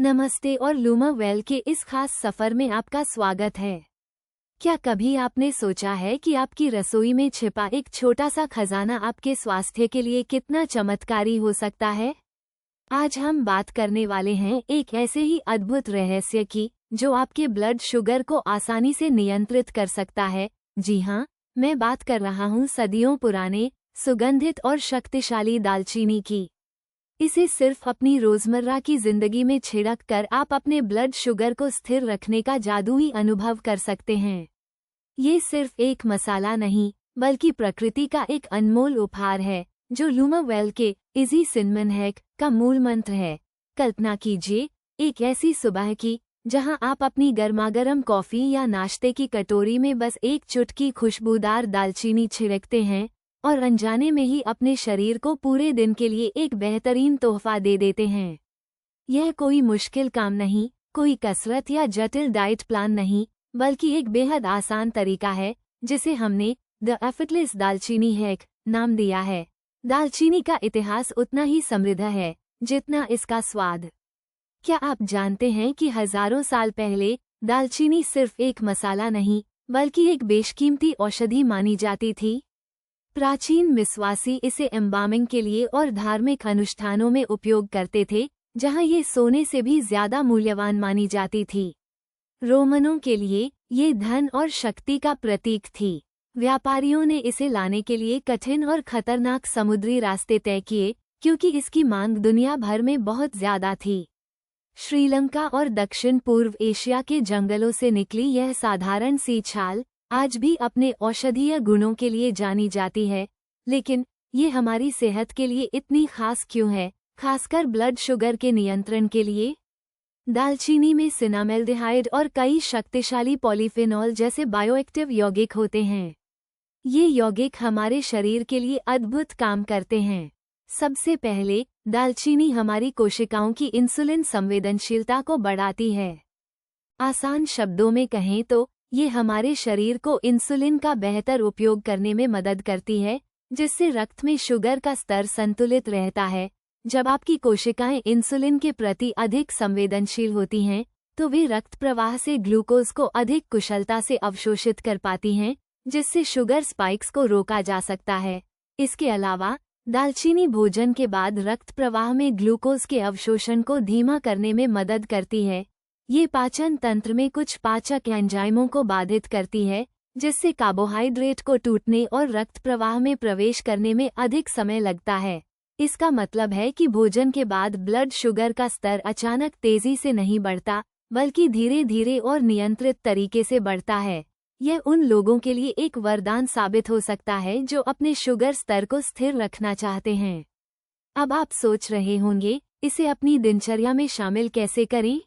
नमस्ते और luma well के इस खास सफर में आपका स्वागत है। क्या कभी आपने सोचा है कि आपकी रसोई में छिपा एक छोटा सा खजाना आपके स्वास्थ्य के लिए कितना चमत्कारी हो सकता है? आज हम बात करने वाले हैं एक ऐसे ही अद्भुत रहस्य की जो आपके ब्लड शुगर को आसानी से नियंत्रित कर सकता है। जी हाँ, मैं बात कर रहा हूँ सदियों पुराने, सुगंधित और शक्तिशाली दालचीनी की। इसे सिर्फ अपनी रोजमर्रा की जिंदगी में छिड़क कर आप अपने ब्लड शुगर को स्थिर रखने का जादुई अनुभव कर सकते हैं। ये सिर्फ एक मसाला नहीं, बल्कि प्रकृति का एक अनमोल उपहार है, जो लूमा वेल के इजी सिनेमन हैक का मूल मंत्र है। कल्पना कीजिए, एक ऐसी सुबह की जहां आप अपनी गर्मागर्म कॉफी या नाश्ते की कटोरी में बस एक चुटकी खुशबूदार दालचीनी छिड़कते हैं और अनजाने में ही अपने शरीर को पूरे दिन के लिए एक बेहतरीन तोहफा दे देते हैं। यह कोई मुश्किल काम नहीं, कोई कसरत या जटिल डाइट प्लान नहीं, बल्कि एक बेहद आसान तरीका है जिसे हमने द एफर्टलेस दालचीनी हैक नाम दिया है। दालचीनी का इतिहास उतना ही समृद्ध है जितना इसका स्वाद। क्या आप जानते हैं कि हजारों साल पहले दालचीनी सिर्फ एक मसाला नहीं, बल्कि एक बेशकीमती औषधि मानी जाती थी? प्राचीन मिस्वासी इसे एम्बामिंग के लिए और धार्मिक अनुष्ठानों में उपयोग करते थे, जहां ये सोने से भी ज्यादा मूल्यवान मानी जाती थी। रोमनों के लिए ये धन और शक्ति का प्रतीक थी। व्यापारियों ने इसे लाने के लिए कठिन और खतरनाक समुद्री रास्ते तय किए, क्योंकि इसकी मांग दुनिया भर में बहुत ज्यादा थी। श्रीलंका और दक्षिण पूर्व एशिया के जंगलों से निकली यह साधारण सी छाल आज भी अपने औषधीय गुणों के लिए जानी जाती है। लेकिन ये हमारी सेहत के लिए इतनी खास क्यों है, खासकर ब्लड शुगर के नियंत्रण के लिए? दालचीनी में सिनामेल्डिहाइड और कई शक्तिशाली पॉलीफेनॉल जैसे बायोएक्टिव यौगिक होते हैं। ये यौगिक हमारे शरीर के लिए अद्भुत काम करते हैं। सबसे पहले, दालचीनी हमारी कोशिकाओं की इंसुलिन संवेदनशीलता को बढ़ाती है। आसान शब्दों में कहें तो ये हमारे शरीर को इंसुलिन का बेहतर उपयोग करने में मदद करती है, जिससे रक्त में शुगर का स्तर संतुलित रहता है। जब आपकी कोशिकाएं इंसुलिन के प्रति अधिक संवेदनशील होती हैं, तो वे रक्त प्रवाह से ग्लूकोज को अधिक कुशलता से अवशोषित कर पाती हैं, जिससे शुगर स्पाइक्स को रोका जा सकता है। इसके अलावा दालचीनी भोजन के बाद रक्त प्रवाह में ग्लूकोज के अवशोषण को धीमा करने में मदद करती है। ये पाचन तंत्र में कुछ पाचक एंजाइमों को बाधित करती है, जिससे कार्बोहाइड्रेट को टूटने और रक्त प्रवाह में प्रवेश करने में अधिक समय लगता है। इसका मतलब है कि भोजन के बाद ब्लड शुगर का स्तर अचानक तेजी से नहीं बढ़ता, बल्कि धीरे धीरे और नियंत्रित तरीके से बढ़ता है। यह उन लोगों के लिए एक वरदान साबित हो सकता है जो अपने शुगर स्तर को स्थिर रखना चाहते हैं। अब आप सोच रहे होंगे, इसे अपनी दिनचर्या में शामिल कैसे करें?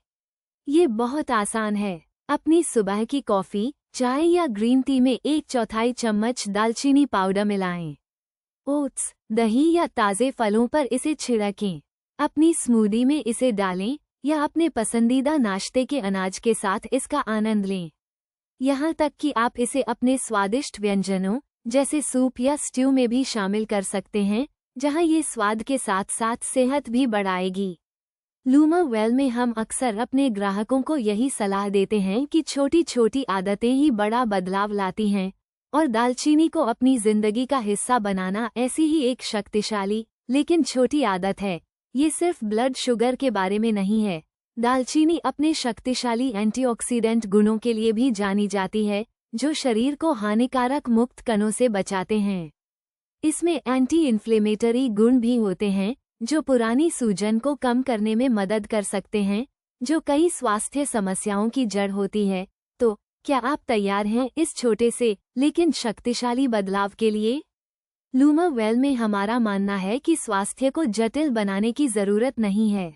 ये बहुत आसान है। अपनी सुबह की कॉफी, चाय या ग्रीन टी में 1/4 चम्मच दालचीनी पाउडर मिलाएं। ओट्स, दही या ताज़े फलों पर इसे छिड़कें। अपनी स्मूदी में इसे डालें या अपने पसंदीदा नाश्ते के अनाज के साथ इसका आनंद लें। यहाँ तक कि आप इसे अपने स्वादिष्ट व्यंजनों जैसे सूप या स्ट्यू में भी शामिल कर सकते हैं, जहाँ ये स्वाद के साथ साथ सेहत भी बढ़ाएगी। लूमा वेल में हम अक्सर अपने ग्राहकों को यही सलाह देते हैं कि छोटी छोटी आदतें ही बड़ा बदलाव लाती हैं, और दालचीनी को अपनी जिंदगी का हिस्सा बनाना ऐसी ही एक शक्तिशाली लेकिन छोटी आदत है। ये सिर्फ ब्लड शुगर के बारे में नहीं है। दालचीनी अपने शक्तिशाली एंटीऑक्सीडेंट गुणों के लिए भी जानी जाती है, जो शरीर को हानिकारक मुक्त कणों से बचाते हैं। इसमें एंटी इन्फ्लेमेटरी गुण भी होते हैं, जो पुरानी सूजन को कम करने में मदद कर सकते हैं, जो कई स्वास्थ्य समस्याओं की जड़ होती है। तो क्या आप तैयार हैं इस छोटे से लेकिन शक्तिशाली बदलाव के लिए? लूमा वेल में हमारा मानना है कि स्वास्थ्य को जटिल बनाने की जरूरत नहीं है।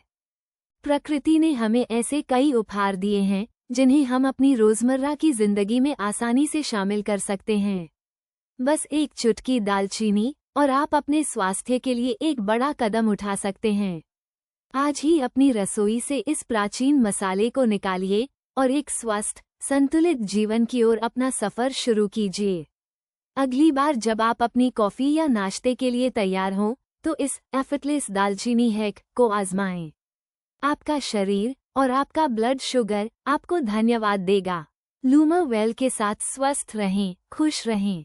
प्रकृति ने हमें ऐसे कई उपहार दिए हैं जिन्हें हम अपनी रोजमर्रा की जिंदगी में आसानी से शामिल कर सकते हैं। बस एक चुटकी दालचीनी और आप अपने स्वास्थ्य के लिए एक बड़ा कदम उठा सकते हैं। आज ही अपनी रसोई से इस प्राचीन मसाले को निकालिए और एक स्वस्थ, संतुलित जीवन की ओर अपना सफर शुरू कीजिए। अगली बार जब आप अपनी कॉफी या नाश्ते के लिए तैयार हों, तो इस एफर्टलेस दालचीनी हैक को आजमाएं। आपका शरीर और आपका ब्लड शुगर आपको धन्यवाद देगा। लूमर वेल के साथ स्वस्थ रहें, खुश रहें।